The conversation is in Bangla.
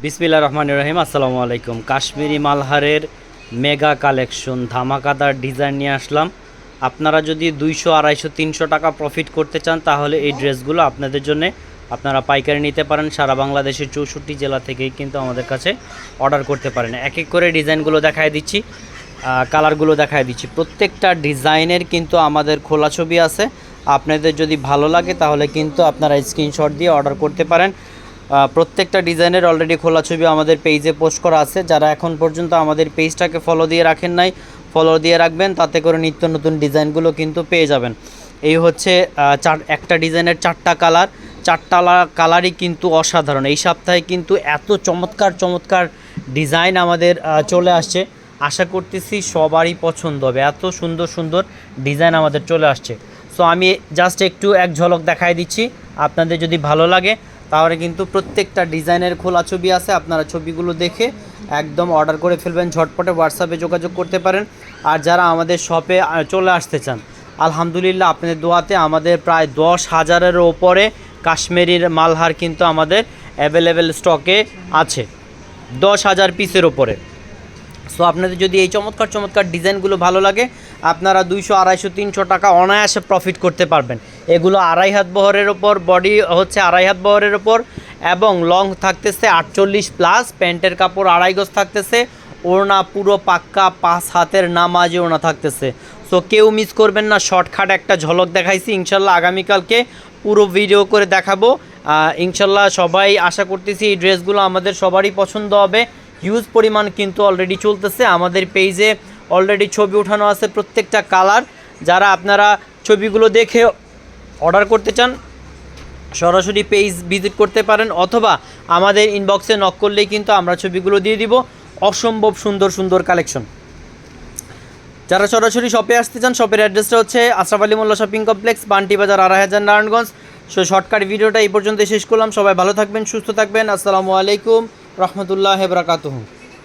বিসমিল্লাহির রহমানির রহিম। আসসালামু আলাইকুম। কাশ্মীরি মালহারের মেগা কালেকশন ধামাকাদার ডিজাইন নিয়ে আসলাম। আপনারা যদি 200, 250, 300 টাকা প্রফিট করতে চান তাহলে এই ড্রেসগুলো আপনাদের জন্য আপনারা পাইকারি নিতে পারেন। সারা বাংলাদেশের 64 জেলা থেকেই কিন্তু আমাদের কাছে অর্ডার করতে পারেন। এক এক করে ডিজাইনগুলো দেখায় দিচ্ছি, কালারগুলো দেখায় দিচ্ছি। প্রত্যেকটা ডিজাইনের কিন্তু আমাদের খোলা ছবি আছে। আপনাদের যদি ভালো লাগে তাহলে কিন্তু আপনারা স্ক্রিনশট দিয়ে অর্ডার করতে পারেন। প্রত্যেকটা ডিজাইনের অলরেডি খোলা ছবি আমাদের পেজে পোস্ট করা আছে। যারা এখন পর্যন্ত আমাদের পেজটাকে ফলো দিয়ে রাখেন নাই, ফলো দিয়ে রাখবেন, তাতে করে নিত্য নতুন ডিজাইনগুলো কিন্তু পেয়ে যাবেন। এই হচ্ছে একটা ডিজাইনের 4টা কালার, 4টা কালারই কিন্তু অসাধারণ। এই সপ্তাহে কিন্তু এত চমৎকার চমৎকার ডিজাইন আমাদের চলে আসছে, আশা করতেছি সবারই পছন্দ হবে। এত সুন্দর সুন্দর ডিজাইন আমাদের চলে আসছে। সো আমি জাস্ট একটু এক ঝলক দেখাই দিচ্ছি, আপনাদের যদি ভালো লাগে তাহলে কিন্তু প্রত্যেকটা ডিজাইনের খোলা ছবি আছে। আপনারা ছবিগুলো দেখে একদম অর্ডার করে ফেলবেন, ঝটপটে হোয়াটসঅ্যাপে যোগাযোগ করতে পারেন। আর যারা আমাদের শপে চলে আসতে চান, আলহামদুলিল্লাহ আপনাদের দোয়াতে আমাদের প্রায় 10,000-এর ওপরে কাশ্মীরির মালহার কিন্তু আমাদের অ্যাভেলেবেল স্টকে আছে, 10,000 পিসের ওপরে। সো আপনাদের যদি এই চমৎকার চমৎকার ডিজাইনগুলো ভালো লাগে, আপনারা 200, 250, 300 টাকা অনায়াসে প্রফিট করতে পারবেন। এগুলো 2.5 হাত বহরের ওপর, বডি হচ্ছে 2.5 হাত বহরের ওপর, এবং লং থাকতেছে 48+, প্যান্টের কাপড় 2.5 গজ থাকতেছে, ওড়না পুরো পাক্কা 5 হাতের নামাজে ওড়না থাকতেছে। সো কেউ মিস করবেন না। শর্টকাট একটা ঝলক দেখাইছি, ইনশাল্লাহ আগামীকালকে পুরো ভিডিও করে দেখাবো। ইনশাল্লাহ সবাই আশা করতেছি এই ড্রেসগুলো আমাদের সবারই পছন্দ হবে। হিউজ পরিমাণ কিন্তু অলরেডি চলতেছে। আমাদের পেজে অলরেডি ছবি ওঠানো আছে প্রত্যেকটা কালার। যারা আপনারা ছবিগুলো দেখে অর্ডার করতে চান সরাসরি পেজ ভিজিট করতে পারেন, অথবা আমাদের ইনবক্সে নক করলেই কিন্তু আমরা ছবিগুলো দিয়ে দিব। অসম্ভব সুন্দর সুন্দর কালেকশন। যারা সরাসরি শপে আসতে চান, শপের অ্যাড্রেসটা হচ্ছে আশরাফ আলী মোল্লা শপিং কমপ্লেক্স, বান্টি বাজার, 2.5 নারায়ণগঞ্জ। সো শর্টকাট ভিডিওটা এই পর্যন্ত শেষ করলাম। সবাই ভালো থাকবেন, সুস্থ থাকবেন। আসসালামু আলাইকুম রহমতুল্লাহ বারাকাতুহু।